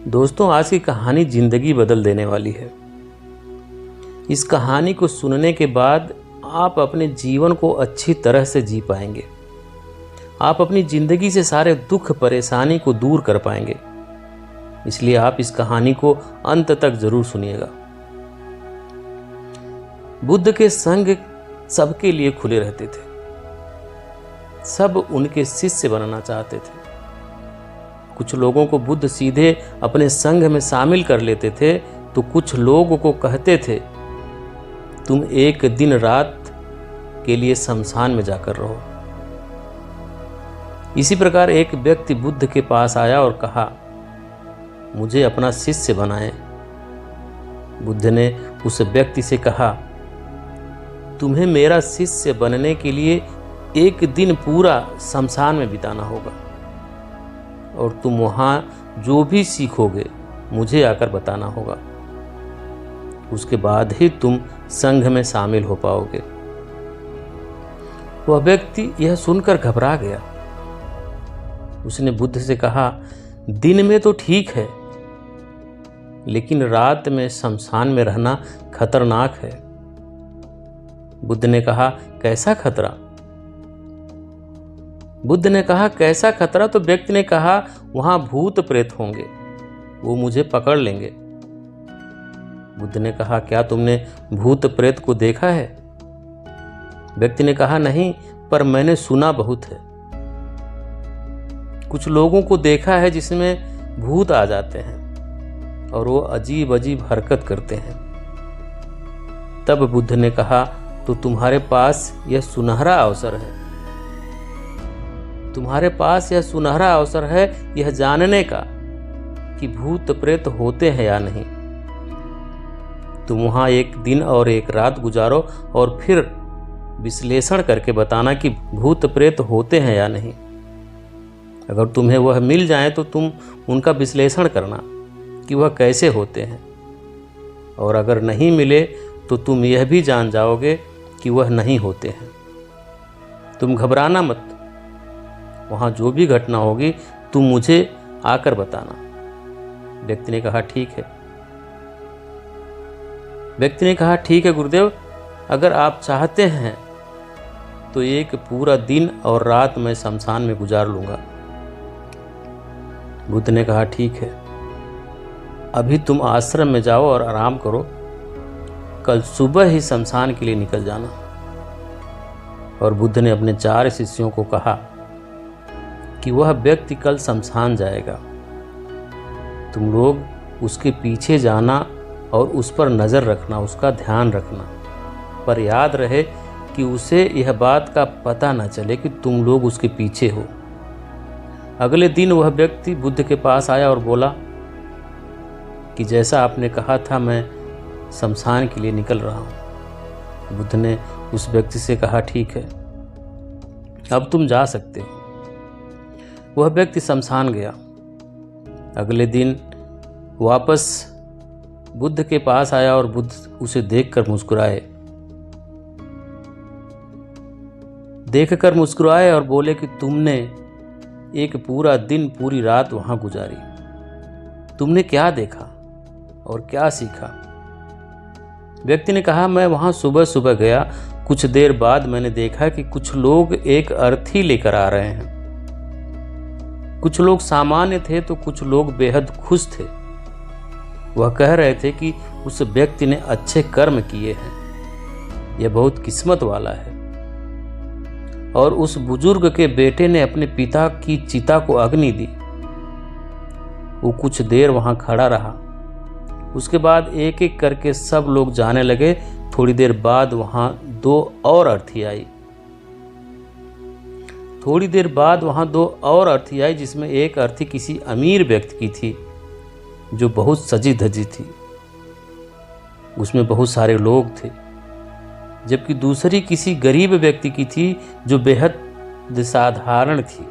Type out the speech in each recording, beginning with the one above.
दोस्तों, आज की कहानी जिंदगी बदल देने वाली है। इस कहानी को सुनने के बाद आप अपने जीवन को अच्छी तरह से जी पाएंगे। आप अपनी जिंदगी से सारे दुख परेशानी को दूर कर पाएंगे। इसलिए आप इस कहानी को अंत तक जरूर सुनिएगा। बुद्ध के संग सबके लिए खुले रहते थे। सब उनके शिष्य बनना चाहते थे। कुछ लोगों को बुद्ध सीधे अपने संघ में शामिल कर लेते थे, तो कुछ लोगों को कहते थे तुम एक दिन रात के लिए शमशान में जाकर रहो। इसी प्रकार एक व्यक्ति बुद्ध के पास आया और कहा, मुझे अपना शिष्य बनाएं। बुद्ध ने उस व्यक्ति से कहा, तुम्हें मेरा शिष्य बनने के लिए एक दिन पूरा शमशान में बिताना होगा और तुम वहाँ जो भी सीखोगे मुझे आकर बताना होगा। उसके बाद ही तुम संघ में शामिल हो पाओगे। वह व्यक्ति यह सुनकर घबरा गया। उसने बुद्ध से कहा, दिन में तो ठीक है, लेकिन रात में शमशान में रहना खतरनाक है। बुद्ध ने कहा, कैसा खतरा? बुद्ध ने कहा, कैसा खतरा? तो व्यक्ति ने कहा, वहां भूत प्रेत होंगे, वो मुझे पकड़ लेंगे। बुद्ध ने कहा, क्या तुमने भूत प्रेत को देखा है? व्यक्ति ने कहा, नहीं, पर मैंने सुना बहुत है। कुछ लोगों को देखा है जिसमें भूत आ जाते हैं और वो अजीब अजीब हरकत करते हैं। तब बुद्ध ने कहा, तो तुम्हारे पास यह सुनहरा अवसर है। तुम्हारे पास यह सुनहरा अवसर है यह जानने का कि भूत प्रेत होते हैं या नहीं। तुम वहां एक दिन और एक रात गुजारो और फिर विश्लेषण करके बताना कि भूत प्रेत होते हैं या नहीं। अगर तुम्हें वह मिल जाए तो तुम उनका विश्लेषण करना कि वह कैसे होते हैं, और अगर नहीं मिले तो तुम यह भी जान जाओगे कि वह नहीं होते हैं। तुम घबराना मत। वहां जो भी घटना होगी तुम मुझे आकर बताना। व्यक्ति ने कहा, ठीक है। व्यक्ति ने कहा, ठीक है गुरुदेव, अगर आप चाहते हैं तो एक पूरा दिन और रात मैं शमशान में गुजार लूंगा। बुद्ध ने कहा, ठीक है, अभी तुम आश्रम में जाओ और आराम करो। कल सुबह ही शमशान के लिए निकल जाना। और बुद्ध ने अपने 4 शिष्यों को कहा कि वह व्यक्ति कल शमशान जाएगा। तुम लोग उसके पीछे जाना और उस पर नज़र रखना, उसका ध्यान रखना, पर याद रहे कि उसे यह बात का पता न चले कि तुम लोग उसके पीछे हो। अगले दिन वह व्यक्ति बुद्ध के पास आया और बोला कि जैसा आपने कहा था मैं शमशान के लिए निकल रहा हूँ। बुद्ध ने उस व्यक्ति से कहा, ठीक है, अब तुम जा सकते हो। वह व्यक्ति शमशान गया। अगले दिन वापस बुद्ध के पास आया और बुद्ध उसे देखकर मुस्कुराए और बोले कि तुमने एक पूरा दिन पूरी रात वहां गुजारी। तुमने क्या देखा और क्या सीखा? व्यक्ति ने कहा, मैं वहां सुबह सुबह गया। कुछ देर बाद मैंने देखा कि कुछ लोग एक अर्थी लेकर आ रहे हैं। कुछ लोग सामान्य थे तो कुछ लोग बेहद खुश थे। वह कह रहे थे कि उस व्यक्ति ने अच्छे कर्म किए हैं, यह बहुत किस्मत वाला है। और उस बुजुर्ग के बेटे ने अपने पिता की चिता को अग्नि दी। वो कुछ देर वहां खड़ा रहा। उसके बाद एक एक करके सब लोग जाने लगे। थोड़ी देर बाद वहां 2 और अर्थी आई। थोड़ी देर बाद वहां 2 और अर्थी आई, जिसमें एक अर्थी किसी अमीर व्यक्ति की थी जो बहुत सजी धजी थी। उसमें बहुत सारे लोग थे, जबकि दूसरी किसी गरीब व्यक्ति की थी जो बेहद साधारण थी।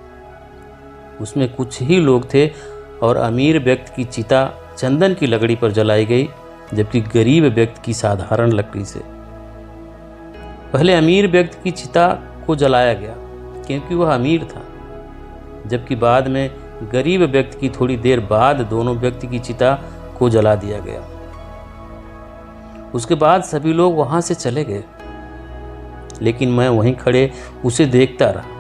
उसमें कुछ ही लोग थे और अमीर व्यक्ति की चिता चंदन की लकड़ी पर जलाई गई, जबकि गरीब व्यक्ति की साधारण लकड़ी से। पहले अमीर व्यक्ति की चिता को जलाया गया क्योंकि वह अमीर था, जबकि बाद में गरीब व्यक्ति की थोड़ी देर बाद दोनों व्यक्ति की चिता को जला दिया गया। उसके बाद सभी लोग वहां से चले गए, लेकिन मैं वहीं खड़े उसे देखता रहा।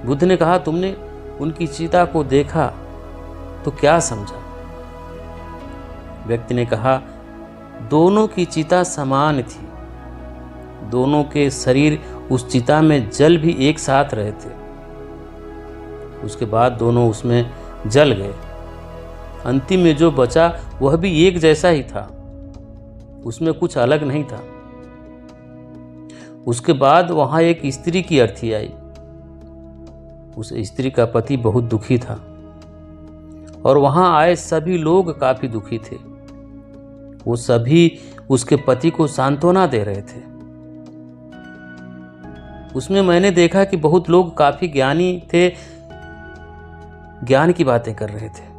बुद्ध ने कहा, तुमने उनकी चिता को देखा तो क्या समझा? व्यक्ति ने कहा, दोनों की चिता समान थी, दोनों के शरीर उस चिता में जल भी एक साथ रहे थे। उसके बाद दोनों उसमें जल गए। अंतिम में जो बचा वह भी एक जैसा ही था, उसमें कुछ अलग नहीं था। उसके बाद वहां एक स्त्री की अर्थी आई। उस स्त्री का पति बहुत दुखी था और वहां आए सभी लोग काफी दुखी थे। वो सभी उसके पति को सांत्वना दे रहे थे। उसमें मैंने देखा कि बहुत लोग काफी ज्ञानी थे, ज्ञान की बातें कर रहे थे।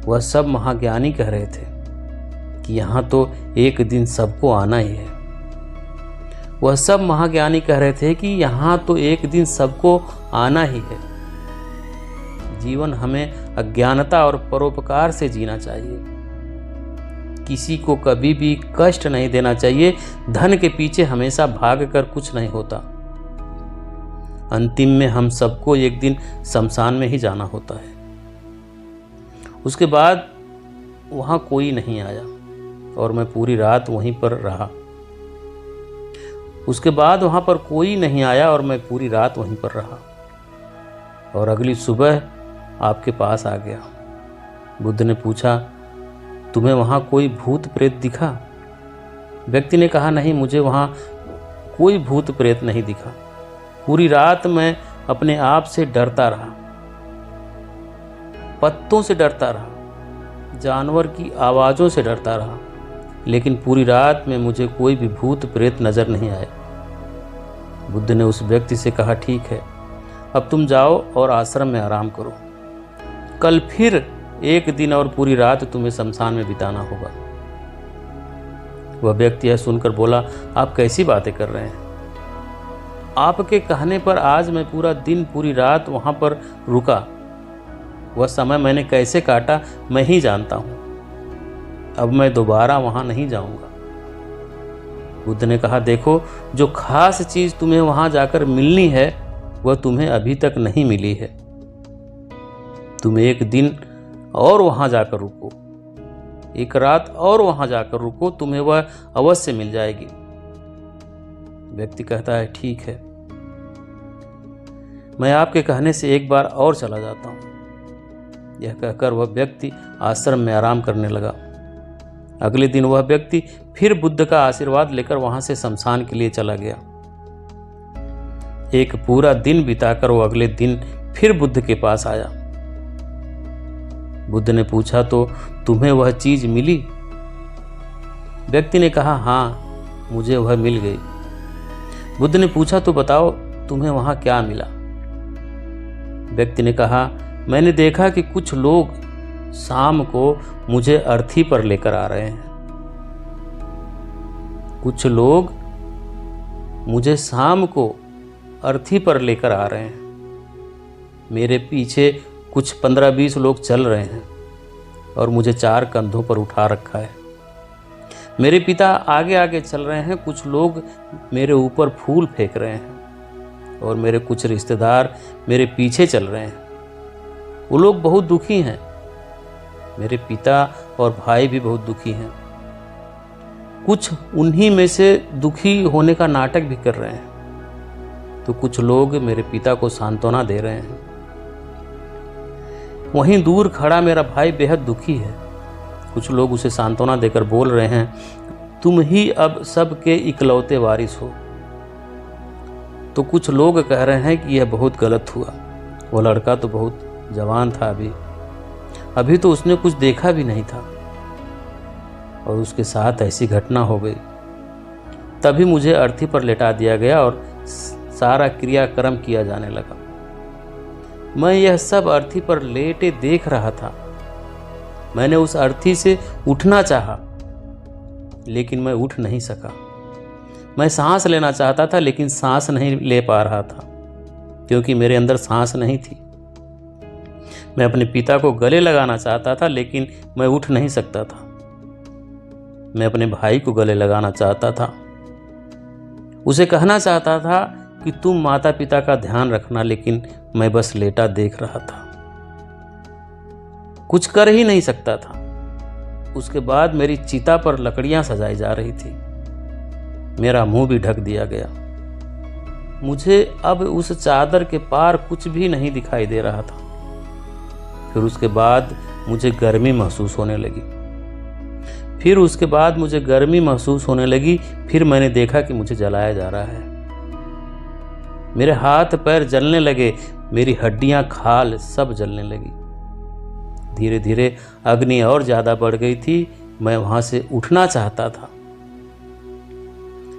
वह सब महाज्ञानी कह रहे थे कि यहां तो एक दिन सबको आना ही है। वह सब महाज्ञानी कह रहे थे कि यहां तो एक दिन सबको आना ही है। जीवन हमें अज्ञानता और परोपकार से जीना चाहिए। किसी को कभी भी कष्ट नहीं देना चाहिए। धन के पीछे हमेशा भागकर कुछ नहीं होता। अंतिम में हम सबको एक दिन शमशान में ही जाना होता है। उसके बाद वहां कोई नहीं आया और मैं पूरी रात वहीं पर रहा। उसके बाद वहां पर कोई नहीं आया और मैं पूरी रात वहीं पर रहा और अगली सुबह आपके पास आ गया। बुद्ध ने पूछा, तुम्हें वहां कोई भूत प्रेत दिखा? व्यक्ति ने कहा, नहीं, मुझे वहां कोई भूत प्रेत नहीं दिखा। पूरी रात मैं अपने आप से डरता रहा, पत्तों से डरता रहा, जानवर की आवाज़ों से डरता रहा, लेकिन पूरी रात में मुझे कोई भी भूत प्रेत नजर नहीं आए। बुद्ध ने उस व्यक्ति से कहा, ठीक है, अब तुम जाओ और आश्रम में आराम करो। कल फिर एक दिन और पूरी रात तुम्हें शमशान में बिताना होगा। वह व्यक्ति यह सुनकर बोला, आप कैसी बातें कर रहे हैं? आपके कहने पर आज मैं पूरा दिन पूरी रात वहां पर रुका। वह समय मैंने कैसे काटा मैं ही जानता हूं। अब मैं दोबारा वहां नहीं जाऊंगा। बुद्ध ने कहा, देखो, जो खास चीज तुम्हें वहां जाकर मिलनी है वह तुम्हें अभी तक नहीं मिली है। तुम एक दिन और वहां जाकर रुको, एक रात और वहां जाकर रुको, तुम्हें वह अवश्य मिल जाएगी। व्यक्ति कहता है, ठीक है, मैं आपके कहने से एक बार और चला जाता हूं। यह कहकर वह व्यक्ति आश्रम में आराम करने लगा। अगले दिन वह व्यक्ति फिर बुद्ध का आशीर्वाद लेकर वहां से शमशान के लिए चला गया। एक पूरा दिन बिताकर वो अगले दिन फिर बुद्ध के पास आया। बुद्ध ने पूछा, तो तुम्हें वह चीज मिली? व्यक्ति ने कहा, हाँ, मुझे वह मिल गई। बुद्ध ने पूछा, तो बताओ तुम्हें वहां क्या मिला? व्यक्ति ने कहा, मैंने देखा कि कुछ लोग शाम को मुझे अर्थी पर लेकर आ रहे हैं। कुछ लोग मुझे शाम को अर्थी पर लेकर आ रहे हैं। मेरे पीछे कुछ 15-20 लोग चल रहे हैं और मुझे 4 कंधों पर उठा रखा है। मेरे पिता आगे आगे चल रहे हैं, कुछ लोग मेरे ऊपर फूल फेंक रहे हैं और मेरे कुछ रिश्तेदार मेरे पीछे चल रहे हैं। वो लोग बहुत दुखी हैं। मेरे पिता और भाई भी बहुत दुखी हैं। कुछ उन्हीं में से दुखी होने का नाटक भी कर रहे हैं, तो कुछ लोग मेरे पिता को सांत्वना दे रहे हैं। वहीं दूर खड़ा मेरा भाई बेहद दुखी है। कुछ लोग उसे सांत्वना देकर बोल रहे हैं, तुम ही अब सबके इकलौते वारिस हो। तो कुछ लोग कह रहे हैं कि यह बहुत गलत हुआ। वो लड़का तो बहुत जवान था, अभी तो उसने कुछ देखा भी नहीं था और उसके साथ ऐसी घटना हो गई। तभी मुझे अर्थी पर लेटा दिया गया और सारा क्रियाक्रम किया जाने लगा। मैं यह सब अर्थी पर लेटे देख रहा था। मैंने उस अर्थी से उठना चाहा, लेकिन मैं उठ नहीं सका। मैं सांस लेना चाहता था, लेकिन सांस नहीं ले पा रहा था। क्योंकि मेरे अंदर सांस नहीं थी। मैं अपने पिता को गले लगाना चाहता था, लेकिन मैं उठ नहीं सकता था। मैं अपने भाई को गले लगाना चाहता था, उसे कहना चाहता था कि तुम माता पिता का ध्यान रखना, लेकिन मैं बस लेटा देख रहा था, कुछ कर ही नहीं सकता था। उसके बाद मेरी चिता पर लकड़ियां सजाई जा रही थी, मेरा मुंह भी ढक दिया गया। मुझे अब उस चादर के पार कुछ भी नहीं दिखाई दे रहा था। फिर उसके बाद मुझे गर्मी महसूस होने लगी। फिर मैंने देखा कि मुझे जलाया जा रहा है। मेरे हाथ पैर जलने लगे, मेरी हड्डियां, खाल सब जलने लगी। धीरे धीरे अग्नि और ज़्यादा बढ़ गई थी। मैं वहाँ से उठना चाहता था,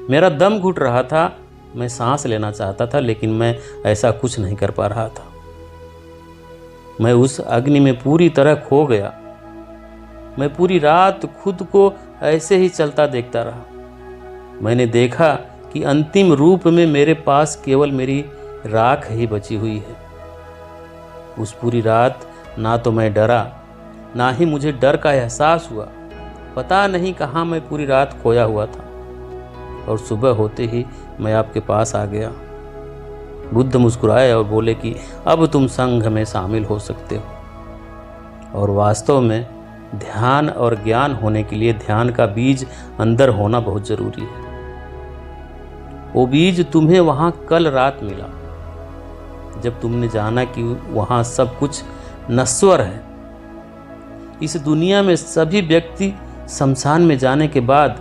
मेरा दम घुट रहा था, मैं सांस लेना चाहता था, लेकिन मैं ऐसा कुछ नहीं कर पा रहा था। मैं उस अग्नि में पूरी तरह खो गया। मैं पूरी रात खुद को ऐसे ही चलता देखता रहा। मैंने देखा कि अंतिम रूप में मेरे पास केवल मेरी राख ही बची हुई है। उस पूरी रात ना तो मैं डरा, ना ही मुझे डर का एहसास हुआ। पता नहीं कहाँ मैं पूरी रात खोया हुआ था, और सुबह होते ही मैं आपके पास आ गया। बुद्ध मुस्कुराए और बोले कि अब तुम संघ में शामिल हो सकते हो। और वास्तव में ध्यान और ज्ञान होने के लिए ध्यान का बीज अंदर होना बहुत जरूरी है। वो बीज तुम्हें वहाँ कल रात मिला, जब तुमने जाना कि वहाँ सब कुछ नश्वर है। इस दुनिया में सभी व्यक्ति शमशान में जाने के बाद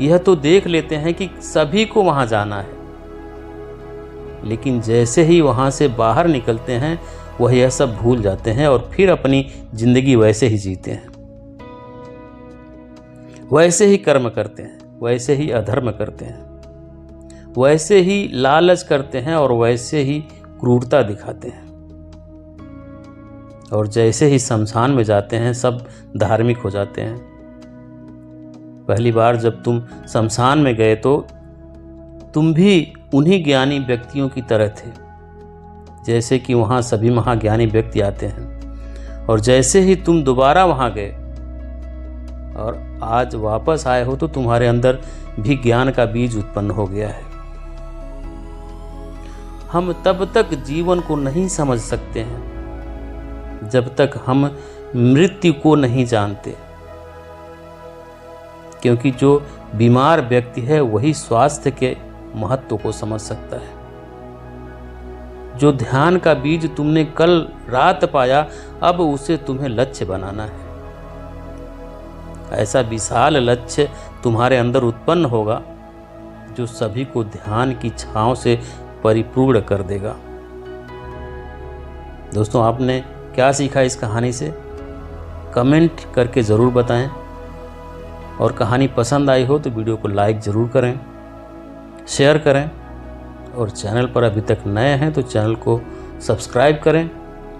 यह तो देख लेते हैं कि सभी को वहाँ जाना है, लेकिन जैसे ही वहाँ से बाहर निकलते हैं वह यह सब भूल जाते हैं और फिर अपनी जिंदगी वैसे ही जीते हैं, वैसे ही कर्म करते हैं, वैसे ही अधर्म करते हैं, वैसे ही लालच करते हैं और वैसे ही क्रूरता दिखाते हैं। और जैसे ही शमशान में जाते हैं सब धार्मिक हो जाते हैं। पहली बार जब तुम शमशान में गए तो तुम भी उन्हीं ज्ञानी व्यक्तियों की तरह थे, जैसे कि वहाँ सभी महाज्ञानी व्यक्ति आते हैं। और जैसे ही तुम दोबारा वहाँ गए और आज वापस आए हो तो तुम्हारे अंदर भी ज्ञान का बीज उत्पन्न हो गया है। हम तब तक जीवन को नहीं समझ सकते हैं जब तक हम मृत्यु को नहीं जानते, क्योंकि जो बीमार व्यक्ति है वही स्वास्थ्य के महत्व को समझ सकता है। जो ध्यान का बीज तुमने कल रात पाया, अब उसे तुम्हें लक्ष्य बनाना है। ऐसा विशाल लक्ष्य तुम्हारे अंदर उत्पन्न होगा जो सभी को ध्यान की छांव से परिपूर्ण कर देगा। दोस्तों, आपने क्या सीखा इस कहानी से? कमेंट करके ज़रूर बताएं, और कहानी पसंद आई हो तो वीडियो को लाइक ज़रूर करें, शेयर करें, और चैनल पर अभी तक नए हैं तो चैनल को सब्सक्राइब करें,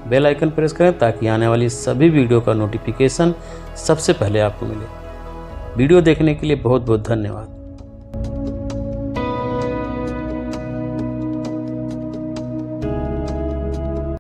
बेल आइकन प्रेस करें ताकि आने वाली सभी वीडियो का नोटिफिकेशन सबसे पहले आपको मिले। वीडियो देखने के लिए बहुत बहुत धन्यवाद।